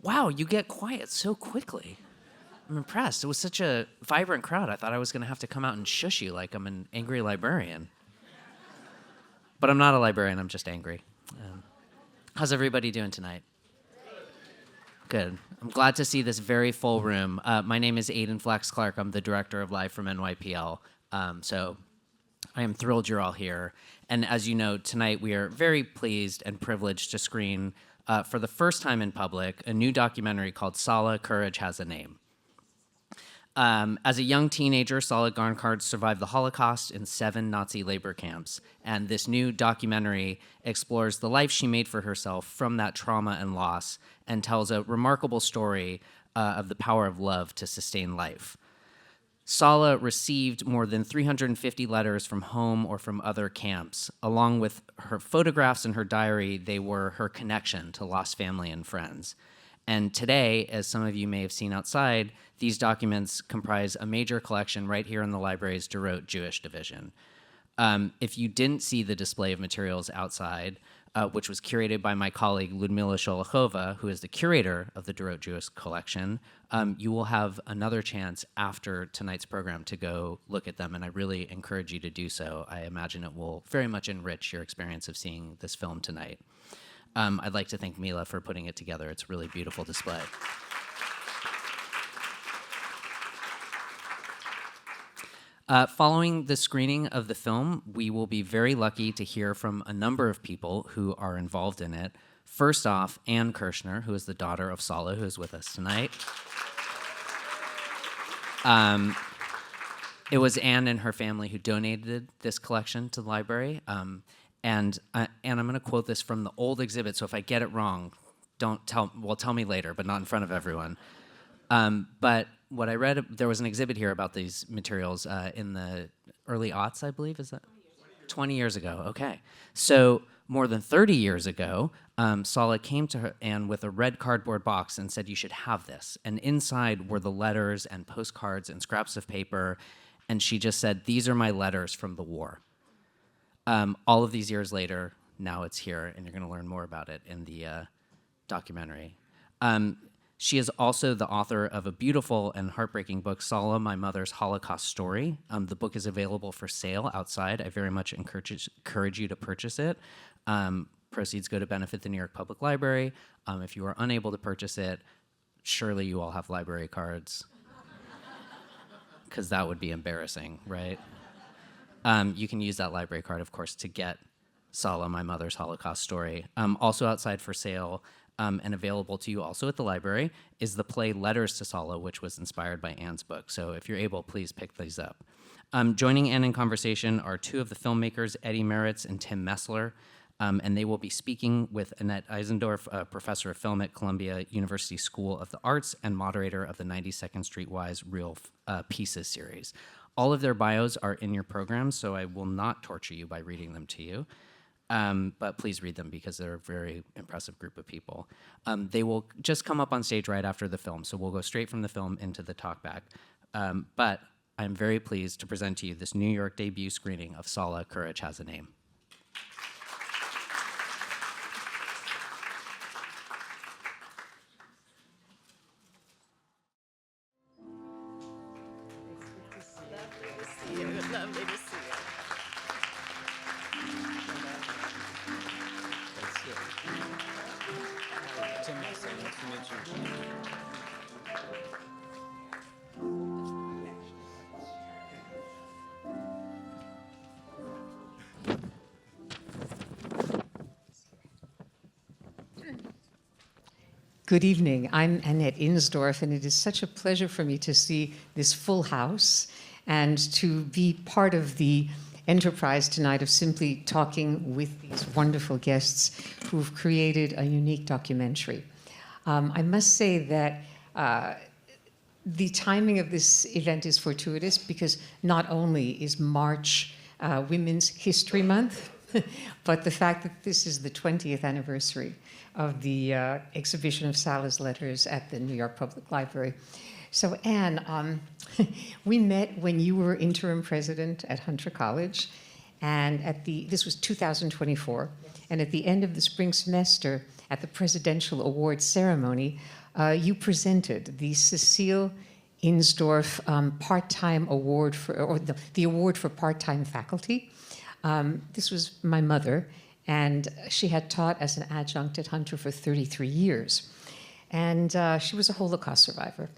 Wow, you get quiet so quickly. I'm impressed. It was such a vibrant crowd. I thought I was going to have to come out and shush you like I'm an angry librarian. But I'm not a librarian, I'm just angry. How's everybody doing tonight? Good. I'm glad to see this very full room. My name is Aidan Flax-Clark. I'm the director of Live from NYPL. So I am thrilled you're all here. And as you know, tonight we are very pleased and privileged to screen, for the first time in public, a new documentary called Sala, Courage Has a Name. As a young teenager, Sala Garnkart survived the Holocaust in 7 Nazi labor camps. And this new documentary explores the life she made for herself from that trauma and loss and tells a remarkable story of the power of love to sustain life. Sala received more than 350 letters from home or from other camps. Along with her photographs and her diary, they were her connection to lost family and friends. And today, as some of you may have seen outside, these documents comprise a major collection right here in the library's Dorot Jewish Division. If you didn't see the display of materials outside, which was curated by my colleague Ludmila Sholokhova, who is the curator of the Dorot Jewish collection, you will have another chance after tonight's program to go look at them, and I really encourage you to do so. I imagine it will very much enrich your experience of seeing this film tonight. I'd like to thank Mila for putting it together. It's a really beautiful display. Following the screening of the film, we will be very lucky to hear from a number of people who are involved in it. First off, Anne Kirschner, who is the daughter of Sala, who is with us tonight. It was Anne and her family who donated this collection to the library. And I'm going to quote this from the old exhibit, so if I get it wrong, tell me later, but not in front of everyone. But what I read, there was an exhibit here about these materials in the early aughts, I believe, is that? 20 years ago, okay. So more than 30 years ago, Sala came to her Anne with a red cardboard box and said, "You should have this." And inside were the letters and postcards and scraps of paper, and she just said, "These are my letters from the war." All of these years later, now it's here, and you're going to learn more about it in the documentary. She is also the author of a beautiful and heartbreaking book, Sala, My Mother's Holocaust Story. The book is available for sale outside. I very much encourage you to purchase it. Proceeds go to benefit the New York Public Library. If you are unable to purchase it, surely you all have library cards, because that would be embarrassing, right? You can use that library card, of course, to get Sala, My Mother's Holocaust Story. Also outside for sale and available to you also at the library is the play Letters to Sala, which was inspired by Anne's book. So if you're able, please pick these up. Joining Anne in conversation are 2 of the filmmakers, Eddie Marritz and Tim Messler, and they will be speaking with Annette Eisendorf, a professor of film at Columbia University School of the Arts and moderator of the 92nd Street Y's Real Pieces series. All of their bios are in your program, so I will not torture you by reading them to you. But please read them because they're a very impressive group of people. They will just come up on stage right after the film, so we'll go straight from the film into the talkback. But I'm very pleased to present to you this New York debut screening of Sala, Courage Has a Name. Lovely to see you. Tim, nice to meet you. Good evening. I'm Annette Insdorf, and it is such a pleasure for me to see this full house and to be part of the enterprise tonight of simply talking with these wonderful guests who've created a unique documentary. I must say that the timing of this event is fortuitous because not only is March Women's History Month, but the fact that this is the 20th anniversary of the exhibition of Sala's letters at the New York Public Library. So Anne, we met when you were interim president at Hunter College, and this was 2024, and at the end of the spring semester at the presidential awards ceremony, you presented the Cecile Insdorf Part-Time Award or the Award for Part-Time Faculty. This was my mother, and she had taught as an adjunct at Hunter for 33 years. And she was a Holocaust survivor.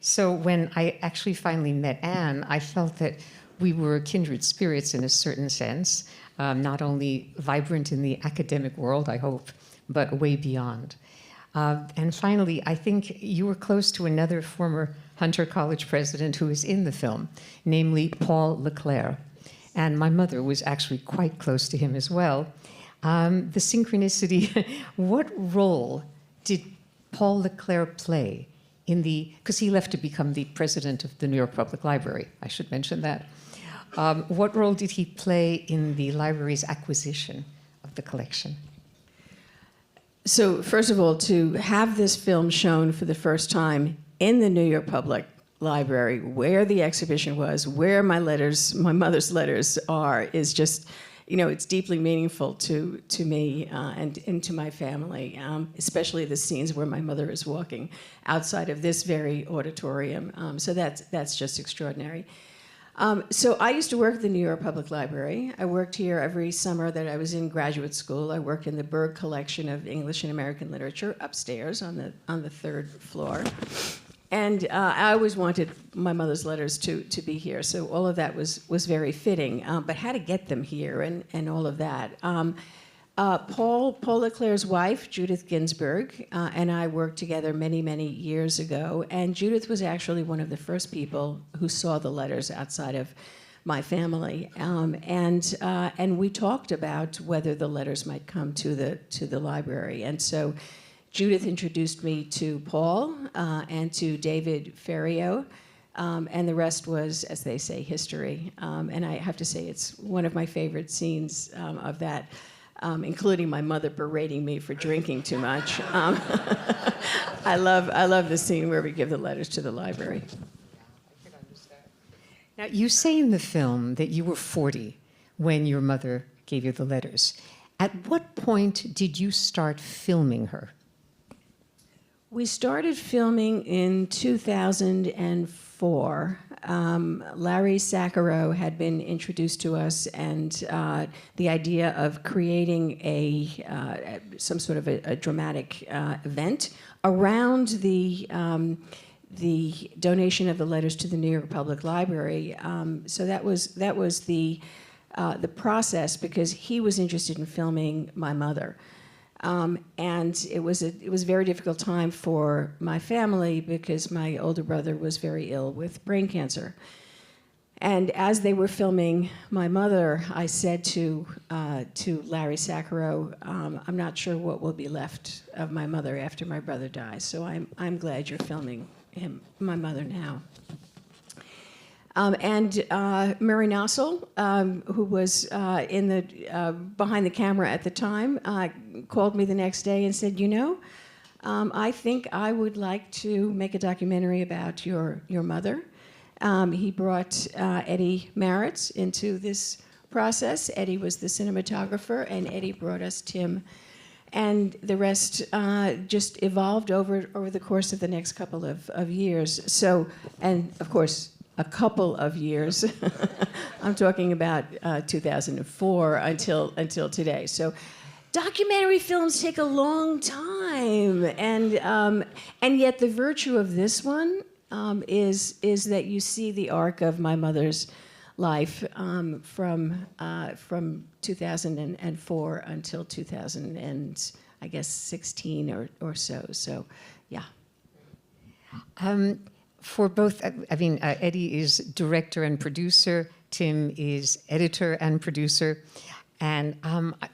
So when I actually finally met Anne, I felt that we were kindred spirits in a certain sense, not only vibrant in the academic world, I hope, but way beyond. And finally, I think you were close to another former Hunter College president who is in the film, namely Paul Leclerc. And my mother was actually quite close to him as well. The synchronicity, what role did Paul Leclerc play in because he left to become the president of the New York Public Library, I should mention that. What role did he play in the library's acquisition of the collection? So first of all, to have this film shown for the first time in the New York Public Library, where the exhibition was, where my mother's letters are, is just, it's deeply meaningful to me and to my family, especially the scenes where my mother is walking outside of this very auditorium. So that's just extraordinary. So I used to work at the New York Public Library. I worked here every summer that I was in graduate school. I worked in the Berg Collection of English and American Literature upstairs on the third floor. And I always wanted my mother's letters to be here, so all of that was very fitting. But how to get them here and all of that. Paul Leclerc's wife, Judith Ginsburg, and I worked together many, many years ago. And Judith was actually one of the first people who saw the letters outside of my family. And we talked about whether the letters might come to the library. And so Judith introduced me to Paul and to David Ferriero. And the rest was, as they say, history. And I have to say, it's one of my favorite scenes of that. Including my mother berating me for drinking too much. I love the scene where we give the letters to the library. Now, you say in the film that you were 40 when your mother gave you the letters. At what point did you start filming her? We started filming in 2004. Larry Saccharo had been introduced to us, and the idea of creating some sort of a dramatic event around the donation of the letters to the New York Public Library. So that was the process, because he was interested in filming my mother. And it was a very difficult time for my family, because my older brother was very ill with brain cancer. And as they were filming my mother, I said to Larry Saccharo, I'm not sure what will be left of my mother after my brother dies, so I'm glad you're filming my mother now. And Mary Nossel, who was behind the camera at the time, called me the next day and said, I think I would like to make a documentary about your mother. He brought Eddie Marritz into this process. Eddie was the cinematographer, and Eddie brought us Tim. And the rest just evolved over the course of the next couple of years. So, and of course, a couple of years. I'm talking about 2004 until today. So, documentary films take a long time, and yet the virtue of this one is that you see the arc of my mother's life from 2004 until 2016 or so. So, yeah. For both, Eddie is director and producer, Tim is editor and producer. And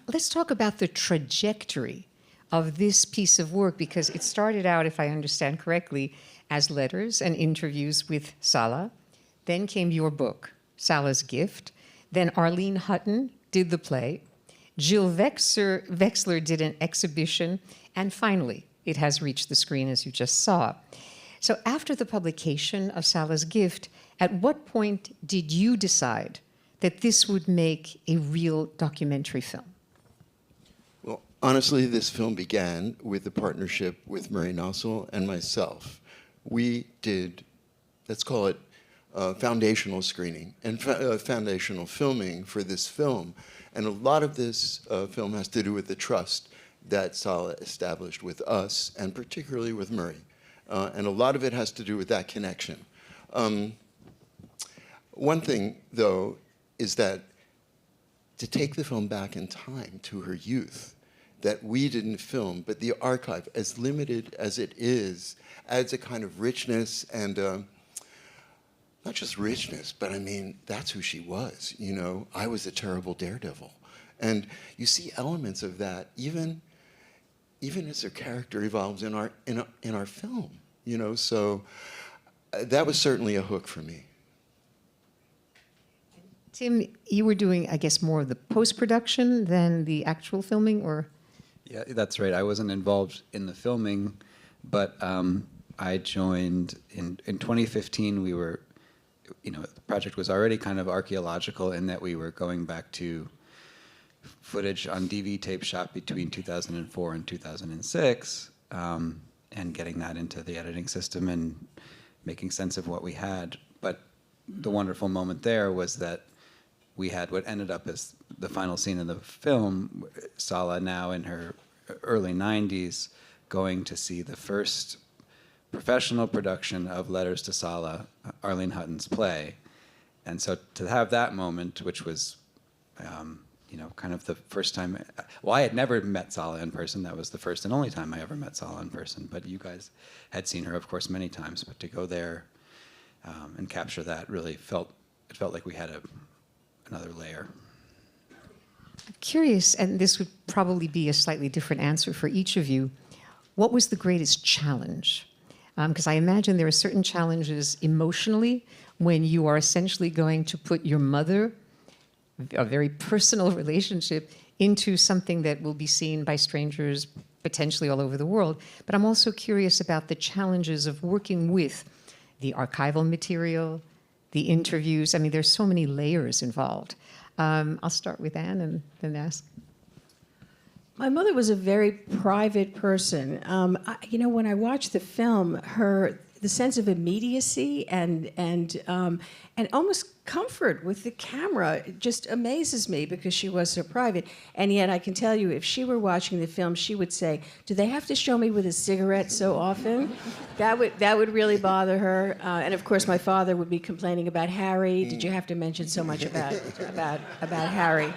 let's talk about the trajectory of this piece of work, because it started out, if I understand correctly, as letters and interviews with Sala. Then came your book, Sala's Gift. Then Arlene Hutton did the play. Jill Wexler did an exhibition. And finally, it has reached the screen, as you just saw. So after the publication of Sala's Gift, at what point did you decide that this would make a real documentary film? Well, Honestly, this film began with a partnership with Murray Nossel and myself. We did, let's call it, foundational screening and foundational filming for this film. And a lot of this film has to do with the trust that Sala established with us, and particularly with Murray. And a lot of it has to do with that connection. One thing, though, is that to take the film back in time to her youth, that we didn't film, but the archive, as limited as it is, adds a kind of richness and not just richness, but I mean, that's who she was, you know? I was a terrible daredevil. And you see elements of that even as her character evolves in our film, you know? So that was certainly a hook for me. Tim, you were doing, I guess, more of the post-production than the actual filming, or? Yeah, that's right. I wasn't involved in the filming, but I joined in 2015. We were, you know, the project was already kind of archaeological in that we were going back to footage on DV tape shot between 2004 and 2006, and getting that into the editing system and making sense of what we had. But the wonderful moment there was that we had what ended up as the final scene of the film, Sala, now in her early 90s, going to see the first professional production of Letters to Sala, Arlene Hutton's play. And so to have that moment, which was, you know, kind of the first time, well, I had never met Sala in person. That was the first and only time I ever met Sala in person. But you guys had seen her, of course, many times. But to go there and capture that really felt like we had another layer. I'm curious, and this would probably be a slightly different answer for each of you. What was the greatest challenge? Because I imagine there are certain challenges emotionally when you are essentially going to put your mother, a very personal relationship, into something that will be seen by strangers potentially all over the world. But I'm also curious about the challenges of working with the archival material, the interviews. I mean, there's so many layers involved. I'll start with Anne and then ask. My mother was a very private person. You know, when I watched the film, the sense of immediacy and almost comfort with the camera just amazes me because she was so private. And yet I can tell you, if she were watching the film, she would say, "Do they have to show me with a cigarette so often?" That would really bother her. And of course, my father would be complaining about Harry. Did you have to mention so much about Harry?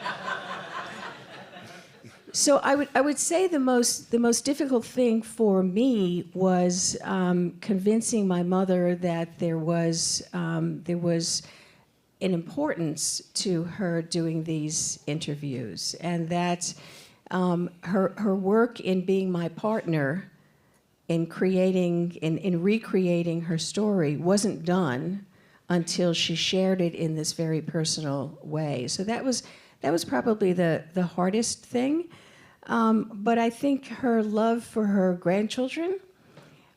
So I would say the most difficult thing for me was convincing my mother that there was an importance to her doing these interviews, and that her work in being my partner in recreating her story wasn't done until she shared it in this very personal way. So that was probably the hardest thing. But I think her love for her grandchildren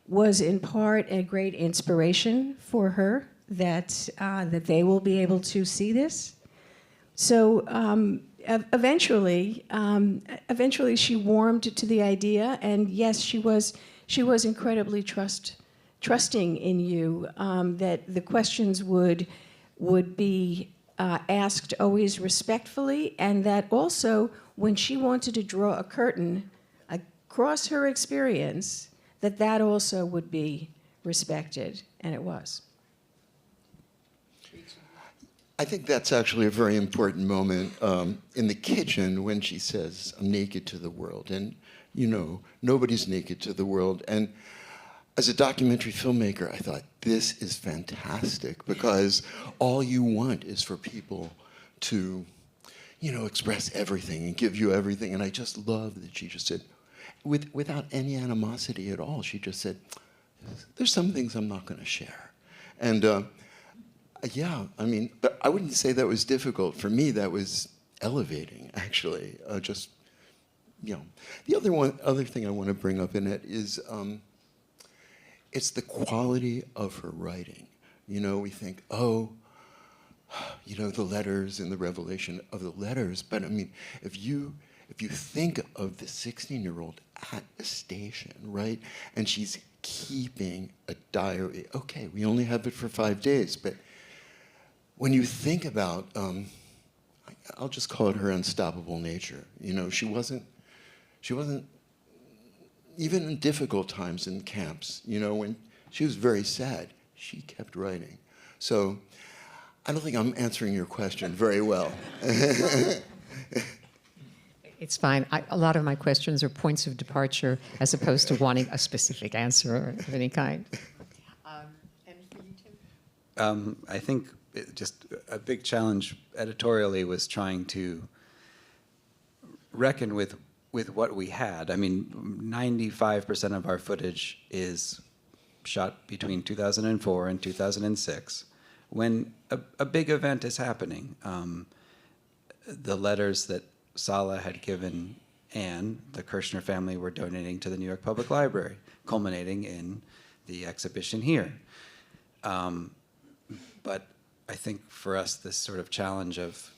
was in part a great inspiration for her that they will be able to see this. So eventually she warmed to the idea, and yes, she was incredibly trusting in you, that the questions would be asked always respectfully, and that also when she wanted to draw a curtain across her experience, that also would be respected, and it was. I think that's actually a very important moment in the kitchen when she says, "I'm naked to the world." And, you know, nobody's naked to the world. And as a documentary filmmaker, I thought, this is fantastic, because all you want is for people to, you know, express everything and give you everything. And I just love that she just said, without any animosity at all, she just said, there's some things I'm not going to share. And yeah, I mean, but I wouldn't say that was difficult. For me, that was elevating, actually. Just, you know. The other thing I want to bring up in it is it's the quality of her writing. You know, we think, oh, you know, the letters and the revelation of the letters. But I mean, if you if you think of the 16-year-old at the station, right, and she's keeping a diary. Okay, we only have it for 5 days, but when you think about, I'll just call it her unstoppable nature. You know, she wasn't, even in difficult times in camps, you know, when she was very sad, she kept writing. So I don't think I'm answering your question very well. It's fine. A lot of my questions are points of departure as opposed to wanting a specific answer of any kind. And for you, Tim? I think just a big challenge editorially was trying to reckon with what we had. I mean, 95% of our footage is shot between 2004 and 2006, when a big event is happening. The letters that Sala had given Anne, the Kirschner family were donating to the New York Public Library, culminating in the exhibition here. But I think for us, this sort of challenge of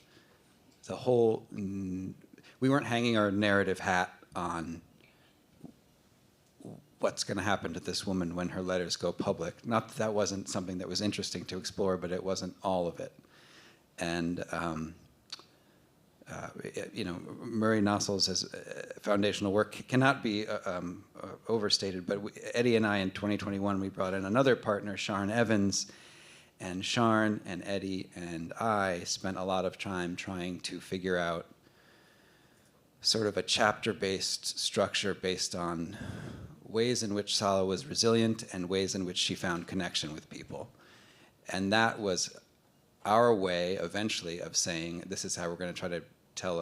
the whole, we weren't hanging our narrative hat on what's going to happen to this woman when her letters go public. Not that that wasn't something that was interesting to explore, but it wasn't all of it. And you know, Murray Nossel's foundational work cannot be overstated, but Eddie and I in 2021, we brought in another partner, Sian Evans, and Sian and Eddie and I spent a lot of time trying to figure out sort of a chapter-based structure based on ways in which Sala was resilient and ways in which she found connection with people. And that was our way, eventually, of saying, this is how we're going to try to tell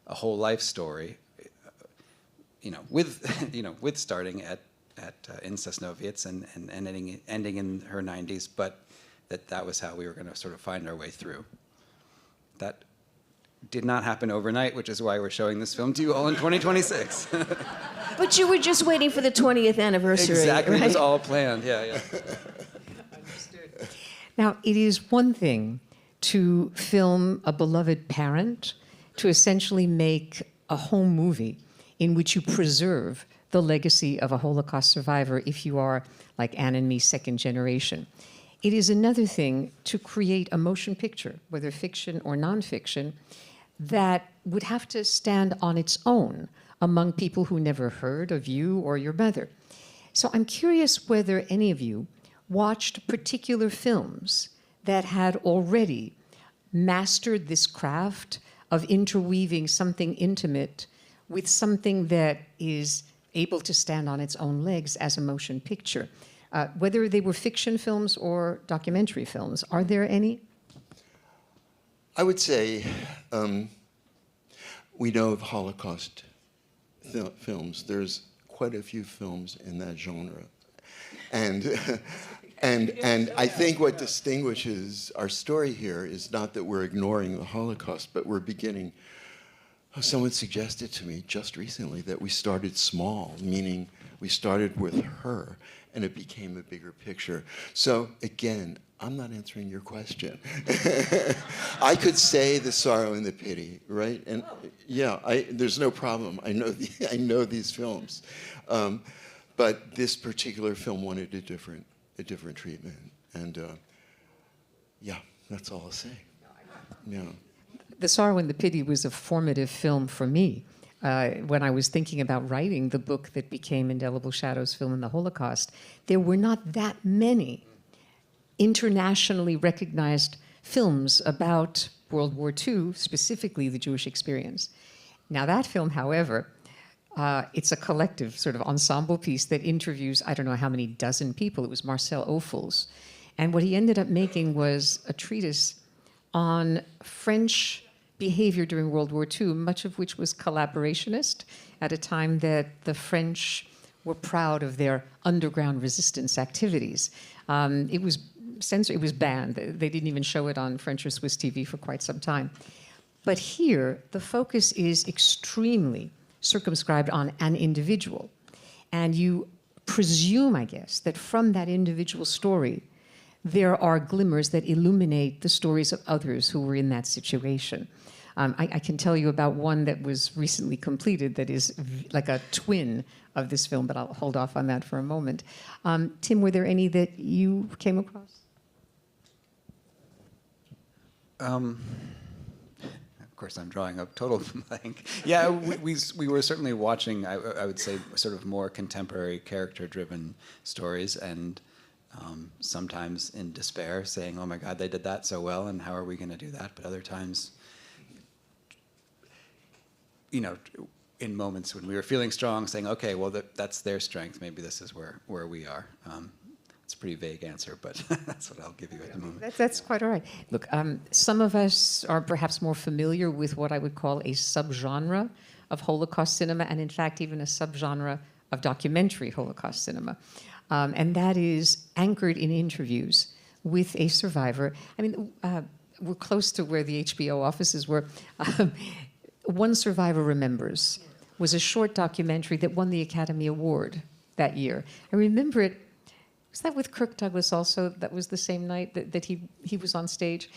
a whole life story, you know, with starting at in Sosnowiec and ending in her 90s, but that was how we were going to sort of find our way through. That did not happen overnight, which is why we're showing this film to you all in 2026. But you were just waiting for the 20th anniversary, exactly, right? it was all planned, yeah. Understood. Now, it is one thing to film a beloved parent, to essentially make a home movie in which you preserve the legacy of a Holocaust survivor if you are, like Anne and me, second generation. It is another thing to create a motion picture, whether fiction or nonfiction, that would have to stand on its own among people who never heard of you or your mother. So I'm curious whether any of you watched particular films that had already mastered this craft of interweaving something intimate with something that is able to stand on its own legs as a motion picture. Whether they were fiction films or documentary films, are there any? I would say we know of Holocaust films. There's quite a few films in that genre. And I think what distinguishes our story here is not that we're ignoring the Holocaust, but we're beginning. Someone suggested to me just recently that we started small, meaning we started with her, and it became a bigger picture. So again, I'm not answering your question. I could say the sorrow and the pity, right? And yeah, there's no problem. I know these films, but this particular film wanted a different treatment, and yeah, that's all I'll say. Yeah. The Sorrow and the Pity was a formative film for me. When I was thinking about writing the book that became Indelible Shadows, Film in the Holocaust, there were not that many internationally recognized films about World War II, specifically the Jewish experience. Now that film, however, it's a collective sort of ensemble piece that interviews, I don't know how many dozen people. It was Marcel Ophuls. And what he ended up making was a treatise on French behavior during World War II, much of which was collaborationist at a time that the French were proud of their underground resistance activities. It was censored, it was banned. They didn't even show it on French or Swiss TV for quite some time. But here, the focus is extremely circumscribed on an individual. And you presume, I guess, that from that individual story, there are glimmers that illuminate the stories of others who were in that situation. I can tell you about one that was recently completed that is like a twin of this film, but I'll hold off on that for a moment. Tim, were there any that you came across? Of course, I'm drawing a total blank. Yeah, we were certainly watching, I would say, sort of more contemporary character-driven stories, and sometimes in despair, saying, oh my God, they did that so well, and how are we going to do that? But other times, you know, in moments when we were feeling strong, saying, okay, well, that's their strength. Maybe this is where we are. It's a pretty vague answer, but that's what I'll give you at the moment. That's quite all right. Look, some of us are perhaps more familiar with what I would call a subgenre of Holocaust cinema, and in fact, even a subgenre of documentary Holocaust cinema. And that is anchored in interviews with a survivor. I mean, we're close to where the HBO offices were. One Survivor Remembers was a short documentary that won the Academy Award that year. I remember it. Was that with Kirk Douglas also? That was the same night that he was on stage?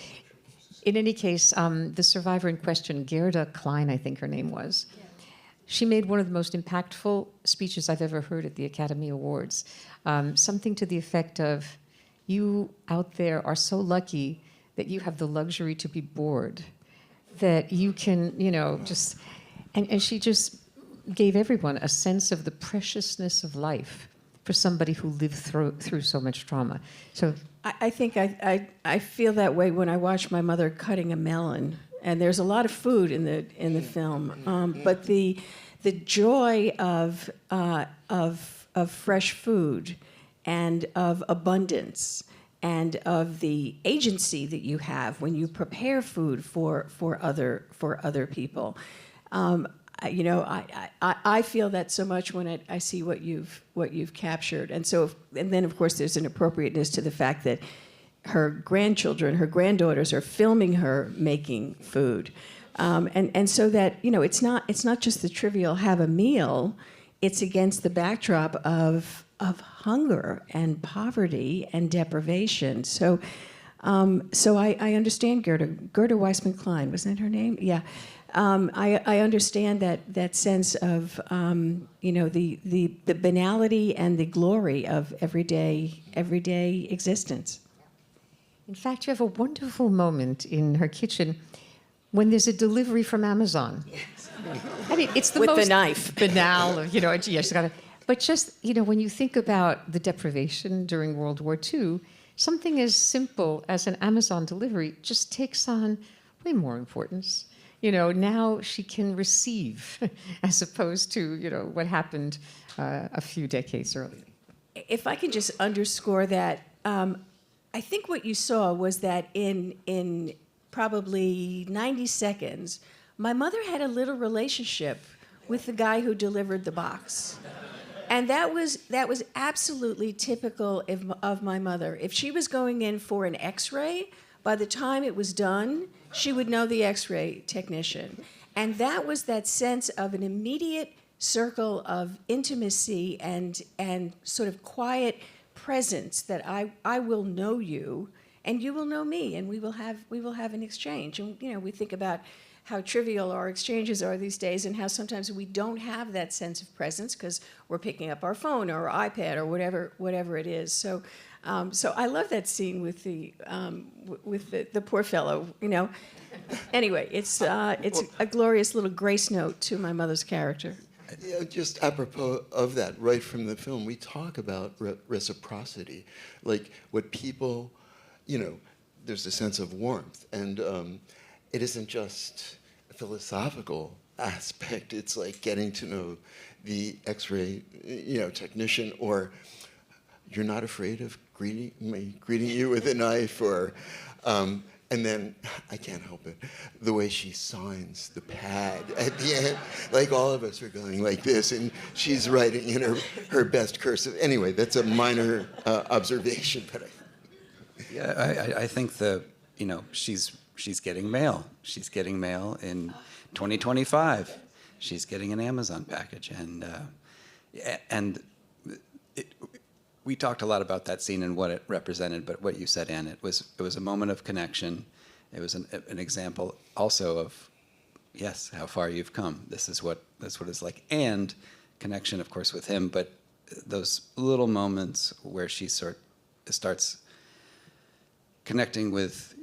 In any case, the survivor in question, Gerda Klein, I think her name was, she made one of the most impactful speeches I've ever heard at the Academy Awards. Something to the effect of, you out there are so lucky that you have the luxury to be bored, that you can, you know, just... And she just gave everyone a sense of the preciousness of life for somebody who lived through so much trauma. So I think I feel that way when I watch my mother cutting a melon, and there's a lot of food in the film, but the joy of fresh food and of abundance and of the agency that you have when you prepare food for other people. You know, I feel that so much when I see what you've captured, and then of course there's an appropriateness to the fact that her granddaughters are filming her making food, and so that, you know, it's not just the trivial have a meal, it's against the backdrop of hunger and poverty and deprivation. So I understand Gerda Weissman Klein, wasn't that her name? Yeah. I understand that sense of you know, the banality and the glory of everyday existence. in fact, you have a wonderful moment in her kitchen when there's a delivery from Amazon. Yes. I mean, it's the With most the knife. banal, you know, she's got to, but just, you know, when you think about the deprivation during World War II, something as simple as an Amazon delivery just takes on way more importance. You know, now she can receive as opposed to, you know, what happened a few decades earlier. If I can just underscore that, I think what you saw was that in probably 90 seconds, my mother had a little relationship with the guy who delivered the box. And that was absolutely typical of my mother. If she was going in for an X-ray, by the time it was done, she would know the X-ray technician. And that was that sense of an immediate circle of intimacy and sort of quiet presence that I will know you and you will know me, and we will have an exchange. And you know, we think about how trivial our exchanges are these days and how sometimes we don't have that sense of presence because we're picking up our phone or our iPad or whatever it is. So I love that scene with the poor fellow, you know. Anyway, it's a glorious little grace note to my mother's character. Yeah, just apropos of that, right from the film, we talk about reciprocity, like what people, you know, there's a sense of warmth, and it isn't just a philosophical aspect. It's like getting to know the X-ray, you know, technician, or you're not afraid of greeting you with a knife, or. And then, I can't help it, the way she signs the pad at the end, like all of us are going like this, and she's writing in her best cursive. Anyway, that's a minor observation, but Yeah, I think you know, she's getting mail. She's getting mail in 2025. She's getting an Amazon package, and we talked a lot about that scene and what it represented, but what you said, Anne, it was a moment of connection. It was an example also yes, how far you've come. That's what it's like. And connection, of course, with him, but those little moments where she starts connecting with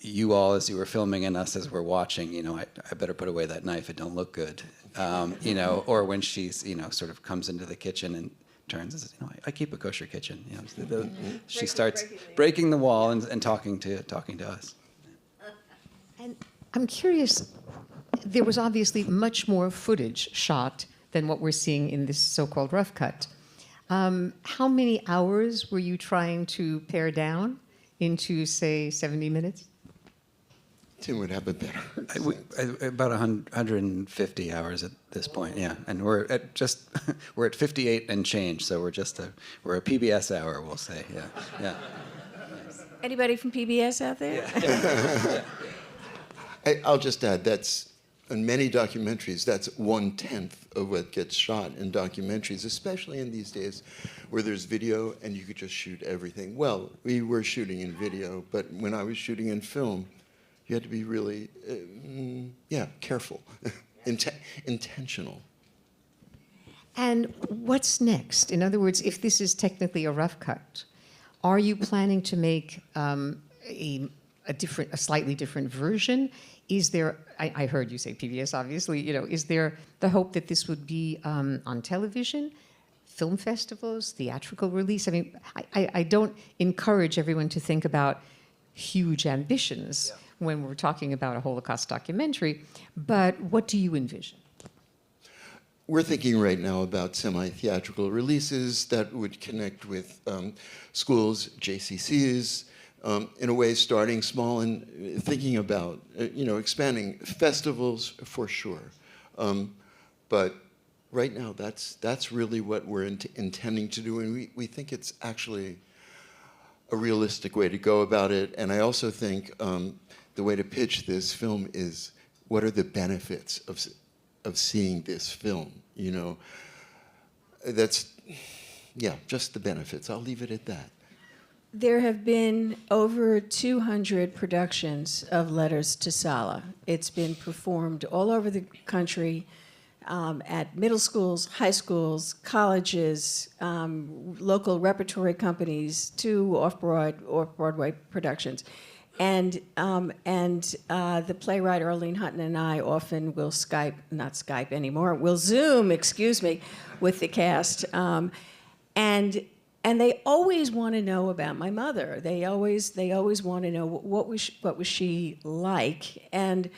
you all as you were filming and us as we're watching, I better put away that knife, it don't look good. Or when she's, sort of comes into the kitchen and turns and says, I keep a kosher kitchen. She starts breaking the wall and talking to us. And I'm curious, there was obviously much more footage shot than what we're seeing in this so-called rough cut. How many hours were you trying to pare down into, say, 70 minutes? Tim would have a better. About 150 hours at this point, yeah. And we're at 58 and change, so we're a PBS hour, we'll say, yeah. Anybody from PBS out there? I'll just add, that's, in many documentaries, that's 1/10 of what gets shot in documentaries, especially in these days where there's video and you could just shoot everything. Well, we were shooting in video, but when I was shooting in film, you had to be really, careful, intentional. And what's next? In other words, if this is technically a rough cut, are you planning to make a slightly different version? Is there, I heard you say PBS, obviously, is there the hope that this would be on television, film festivals, theatrical release? I mean, I don't encourage everyone to think about huge ambitions when we're talking about a Holocaust documentary, but what do you envision? We're thinking right now about semi-theatrical releases that would connect with schools, JCCs, in a way starting small and thinking about, expanding festivals for sure. But right now, that's really what we're intending to do, and we think it's actually a realistic way to go about it. And I also think the way to pitch this film is, what are the benefits of seeing this film? That's, just the benefits. I'll leave it at that. There have been over 200 productions of Letters to Sala. It's been performed all over the country, at middle schools, high schools, colleges, local repertory companies, 2 off-Broadway productions. And the playwright Arlene Hutton and I often will not Skype anymore, we'll Zoom, with the cast. And they always want to know about my mother. They always want to know what was she like, and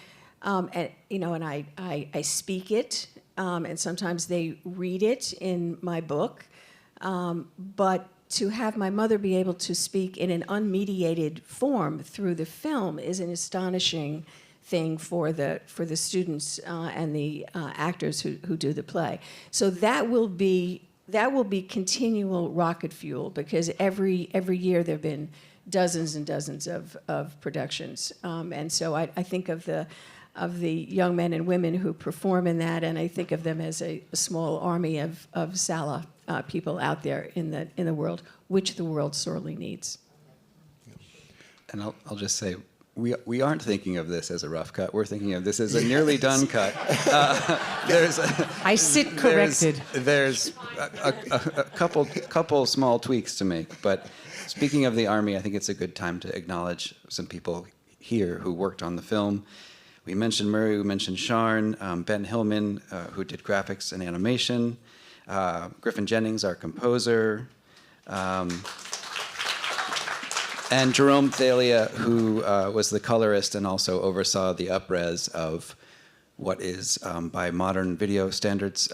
I speak it, and sometimes they read it in my book, but to have my mother be able to speak in an unmediated form through the film is an astonishing thing for the students and the actors who do the play. So that will be continual rocket fuel, because every year there have been dozens and dozens of productions, and so I think of the young men and women who perform in that, and I think of them as a small army of Sala people out there in the world, which the world sorely needs. And I'll just say, we aren't thinking of this as a rough cut. We're thinking of this as a nearly done cut. I sit corrected. There's a couple small tweaks to make. But speaking of the Army, I think it's a good time to acknowledge some people here who worked on the film. We mentioned Murray, we mentioned Sharn, Ben Hillman, who did graphics and animation, Griffin Jennings, our composer, and Jerome Thalia, who was the colorist and also oversaw the up-res of what is, by modern video standards,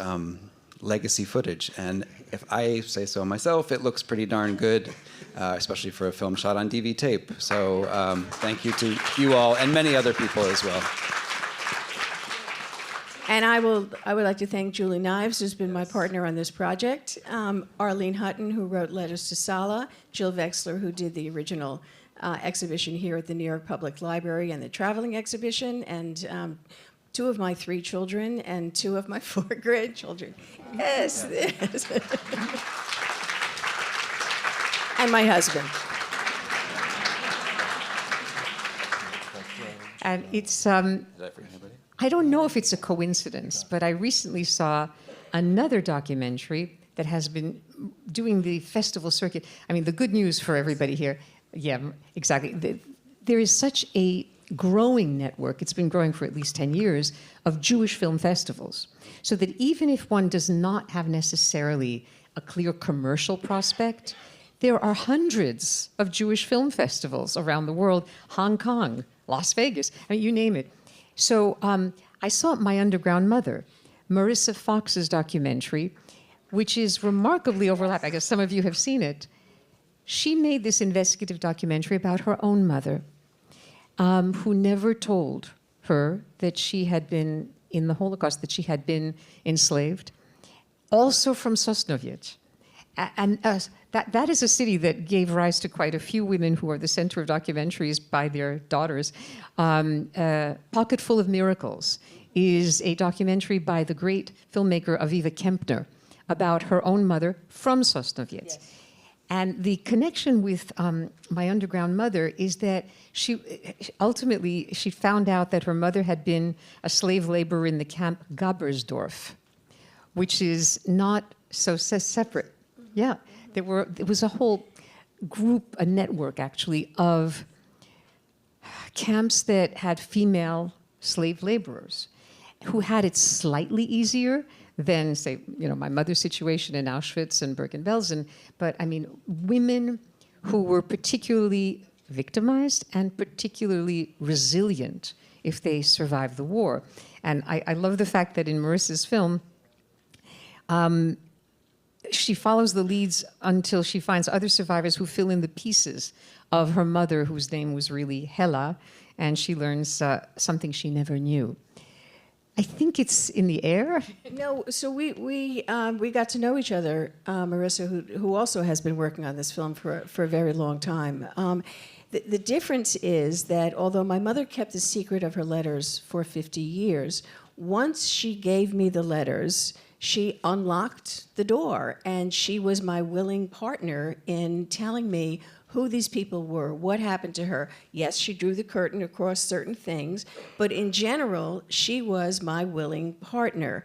legacy footage. And if I say so myself, it looks pretty darn good, especially for a film shot on DV tape. So thank you to you all and many other people as well. And I would like to thank Julie Knives, who's been my partner on this project, Arlene Hutton, who wrote Letters to Sala, Jill Vexler, who did the original exhibition here at the New York Public Library and the traveling exhibition, and 2 of my 3 children and 2 of my 4 grandchildren. Yes. And my husband. And it's Did I forget anybody? I don't know if it's a coincidence, but I recently saw another documentary that has been doing the festival circuit. I mean, the good news for everybody here, yeah, exactly. There is such a growing network, it's been growing for at least 10 years, of Jewish film festivals. So that even if one does not have necessarily a clear commercial prospect, there are hundreds of Jewish film festivals around the world, Hong Kong, Las Vegas, I mean, you name it. So I saw My Underground Mother, Marissa Fox's documentary, which is remarkably overlapped. I guess some of you have seen it. She made this investigative documentary about her own mother, who never told her that she had been in the Holocaust, that she had been enslaved, also from Sosnowiec. And that is a city that gave rise to quite a few women who are the center of documentaries by their daughters. Pocket Full of Miracles is a documentary by the great filmmaker Aviva Kempner about her own mother from Sosnowiec. Yes. And the connection with My Underground Mother is that she ultimately found out that her mother had been a slave laborer in the camp Gabersdorf, which is not so separate. Yeah, there was a whole group, a network actually, of camps that had female slave laborers who had it slightly easier than, say, my mother's situation in Auschwitz and Bergen-Belsen. But I mean, women who were particularly victimized and particularly resilient if they survived the war. And I love the fact that in Marissa's film, she follows the leads until she finds other survivors who fill in the pieces of her mother, whose name was really Hella, and she learns something she never knew. I think it's in the air. No, so we got to know each other, Marissa, who also has been working on this film for a very long time. The difference is that although my mother kept the secret of her letters for 50 years, once she gave me the letters, she unlocked the door, and she was my willing partner in telling me who these people were, what happened to her. Yes, she drew the curtain across certain things, but in general, she was my willing partner.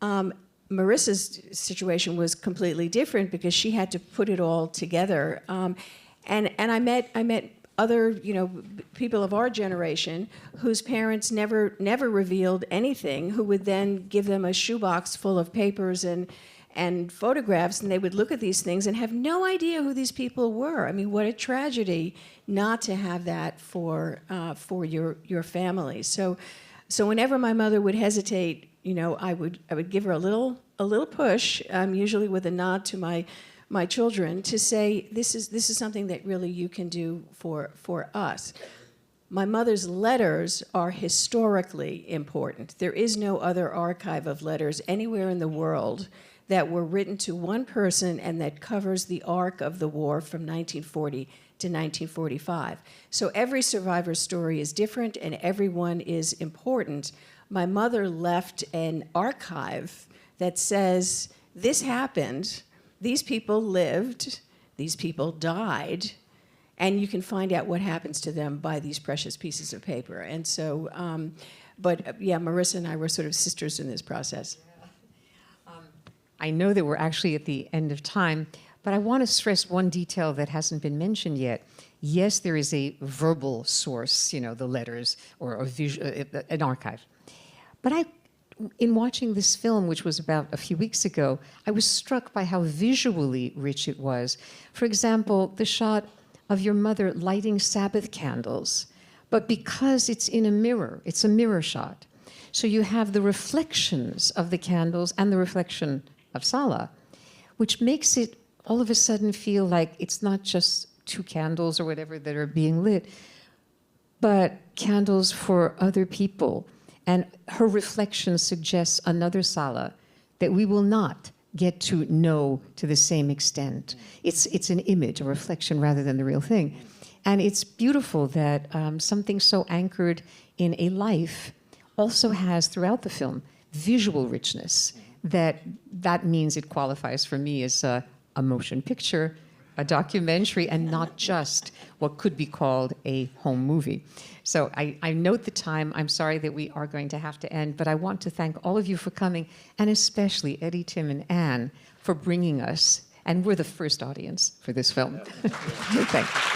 Marissa's situation was completely different because she had to put it all together. And I met other, people of our generation whose parents never revealed anything, who would then give them a shoebox full of papers and photographs, and they would look at these things and have no idea who these people were. I mean, what a tragedy not to have that for your family. So whenever my mother would hesitate, I would give her a little push, usually with a nod to my children, to say, this is something that really you can do for us. My mother's letters are historically important. There is no other archive of letters anywhere in the world that were written to one person and that covers the arc of the war from 1940 to 1945. So every survivor's story is different and everyone is important. My mother left an archive that says, this happened, these people lived, these people died, and you can find out what happens to them by these precious pieces of paper. And so, Marissa and I were sort of sisters in this process. I know that we're actually at the end of time, but I want to stress one detail that hasn't been mentioned yet. Yes, there is a verbal source, the letters, or an archive. But in watching this film, which was about a few weeks ago, I was struck by how visually rich it was. For example, the shot of your mother lighting Sabbath candles, but because it's in a mirror, it's a mirror shot. So you have the reflections of the candles and the reflection of Sala, which makes it all of a sudden feel like it's not just two candles or whatever that are being lit, but candles for other people. And her reflection suggests another Sala that we will not get to know to the same extent. It's an image, a reflection, rather than the real thing. And it's beautiful that something so anchored in a life also has, throughout the film, visual richness. That means it qualifies for me as a motion picture, a documentary and not just what could be called a home movie. So I note the time. I'm sorry that we are going to have to end, but I want to thank all of you for coming, and especially Eddie, Tim, and Anne for bringing us. And we're the first audience for this film. So thank you.